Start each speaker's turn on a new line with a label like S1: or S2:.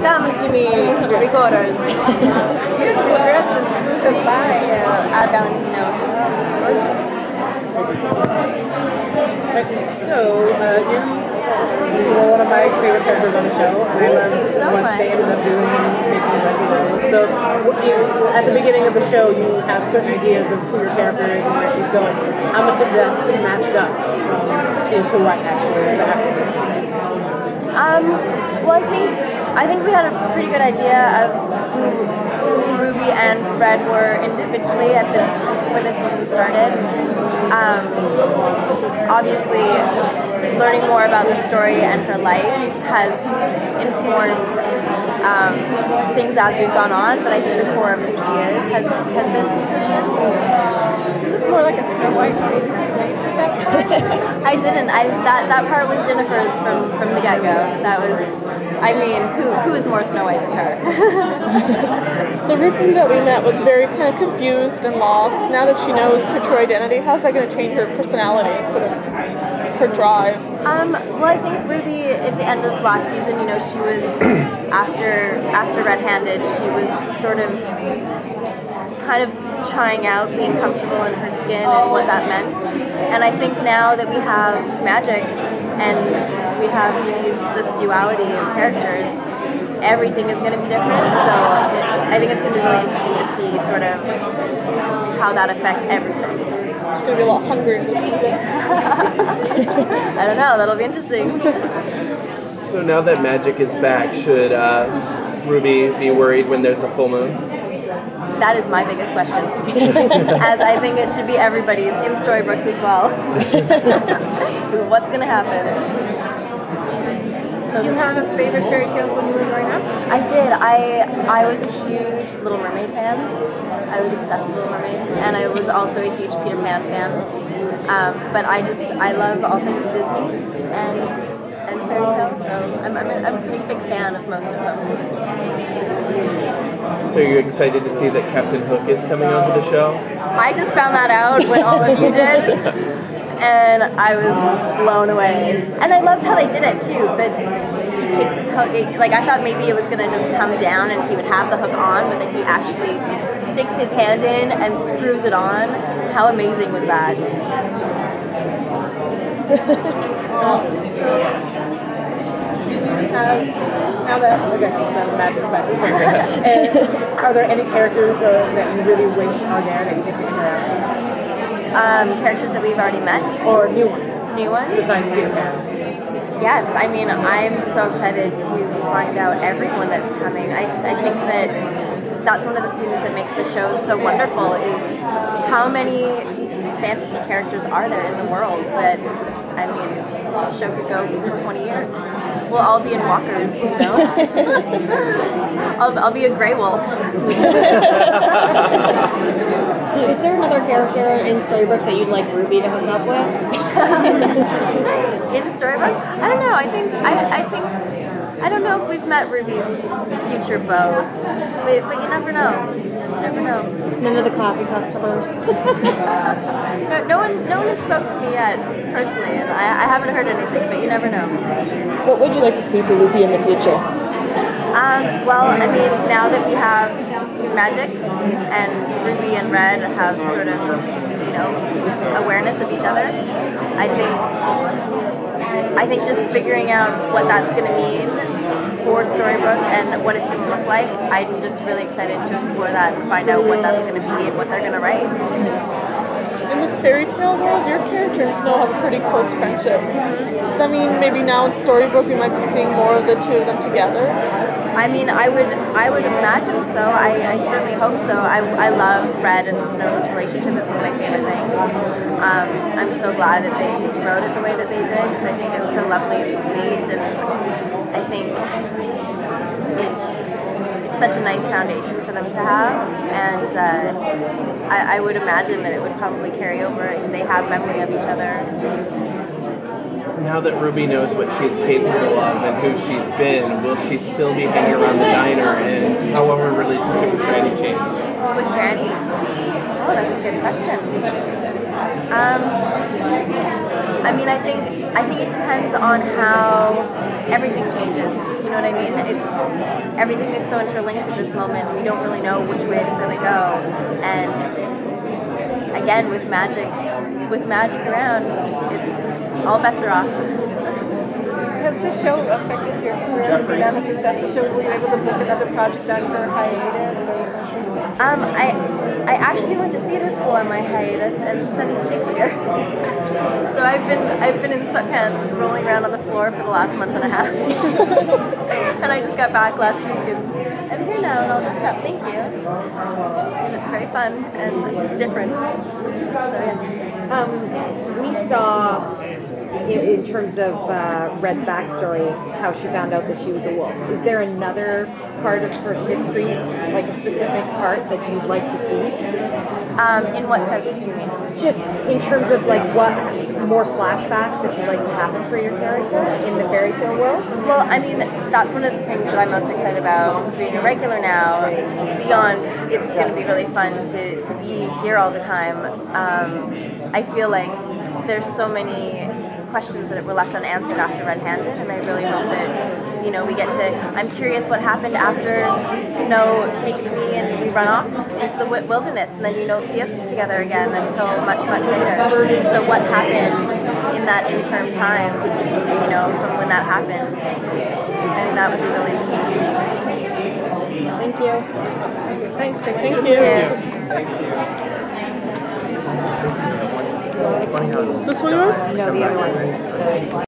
S1: Come to me, recorders.
S2: Beautiful dress exclusive by
S1: Valentino.
S2: So, you're one of my favorite characters on the show. I love what they ended up doing and making it regular. So, at the beginning of the show, you have certain ideas of who your character is and where she's going. How much of that matched up into what actually the action is?
S1: Well, I think we had a pretty good idea of who Ruby and Red were individually when the season started. Obviously, learning more about the story and her life has informed things as we've gone on, but I think the core of who she is has been consistent.
S2: You look more like a Snow White.
S1: I didn't. That part was Jennifer's from the get-go. That was, I mean, who is more Snow White than her?
S3: The Ruby that we met was very kind of confused and lost. Now that she knows her true identity, how's that going to change her personality, sort of her drive?
S1: Well, I think Ruby at the end of last season, she was after Red-Handed, she was sort of kind of trying out being comfortable in her skin and what that meant. And I think now that we have magic and we have this duality of characters, everything is going to be different. So I think it's going to be really interesting to see sort of how that affects everything.
S3: She's going to be a lot hungrier this season.
S1: I don't know, that'll be interesting.
S4: So now that magic is back, should Ruby be worried when there's a full moon?
S1: That is my biggest question, as I think it should be everybody's in Storybooks as well. What's going to happen?
S2: Did you have a favorite fairy tales when you were growing up?
S1: I did. I was a huge Little Mermaid fan. I was obsessed with Little Mermaid, and I was also a huge Peter Pan fan. But I love all things Disney and fairy tales, so I'm a pretty big fan of most of them.
S4: So you're excited to see that Captain Hook is coming onto the show?
S1: I just found that out when all of you did, and I was blown away. And I loved how they did it too, that he takes his hook, like I thought maybe it was going to just come down and he would have the hook on, but then he actually sticks his hand in and screws it on. How amazing was that?
S2: Now that the magic's back, are there any characters that you really wish are there that you get to interact with?
S1: Characters that we've already met?
S2: Or new ones?
S1: New ones?
S2: Besides Peter Pan.
S1: Yes, I mean, I'm so excited to find out everyone that's coming. I think that's one of the things that makes the show so wonderful is how many fantasy characters are there in the world that, I mean, the show could go for 20 years. We'll all be in walkers, I'll be a gray wolf.
S5: Is there another character in Storybook that you'd like Ruby to hook up with?
S1: In Storybook? I don't know. I don't know if we've met Ruby's future beau, but you never know. You never know.
S5: None of the coffee customers.
S1: No one has spoke to me yet personally, and I haven't heard anything. But you never know.
S5: What would you like to see for Ruby in the future?
S1: Well, I mean, now that we have magic and Ruby and Red have sort of, awareness of each other, I think just figuring out what that's going to mean for Storybook and what it's going to look like, I'm just really excited to explore that and find out what that's going to be and what they're going to write.
S3: In the fairy tale world, your character and Snow have a pretty close friendship. Does that mean maybe now in Storybook we might be seeing more of the two of them together?
S1: I mean, I would imagine so. I certainly hope so. I love Red and Snow's relationship. It's one of my favorite things. I'm so glad that they wrote it the way that they did because I think it's so lovely and sweet, and I think it's such a nice foundation for them to have. And I would imagine that it would probably carry over, and they have memory of each other.
S4: Now that Ruby knows what she's capable of and who she's been, will she still be hanging around the diner, and how will her relationship with Granny change?
S1: With Granny? Oh, that's a good question. I mean, I think it depends on how everything changes. Do you know what I mean? Everything is so interlinked at this moment. We don't really know which way it's going to go. And again, with magic around, it's all bets are off.
S3: Has the show affected your career? Did you have a successful show? Were you able to book another project after hiatus?
S1: I actually went to theater school on my hiatus and studied Shakespeare. So I've been in sweatpants rolling around on the floor for the last month and a half. And I just got back last week and I'm here now and all dressed up. Thank you. And it's very fun and different. So yes.
S6: We saw, in terms of Red's backstory, how she found out that she was a wolf. Is there another part of her history, like a specific part that you'd like to see?
S1: In what sense do you mean?
S6: Just in terms of like what more flashbacks that you'd like to happen for your character in the fairy tale world?
S1: Well, I mean, that's one of the things that I'm most excited about being a regular now. Beyond, it's going to be really fun to be here all the time. I feel like there's so many questions that were left unanswered after Red Handed, and I really hope that, you know, we get to. I'm curious what happened after Snow takes me and we run off into the wilderness, and then you don't see us together again until much, much later. So what happened in that interim time, you know, from when that happened? I think that would be really interesting to see.
S6: Thank you.
S3: Thanks. Thank you.
S4: Funny how
S3: Is this one yours?
S6: No, the other one.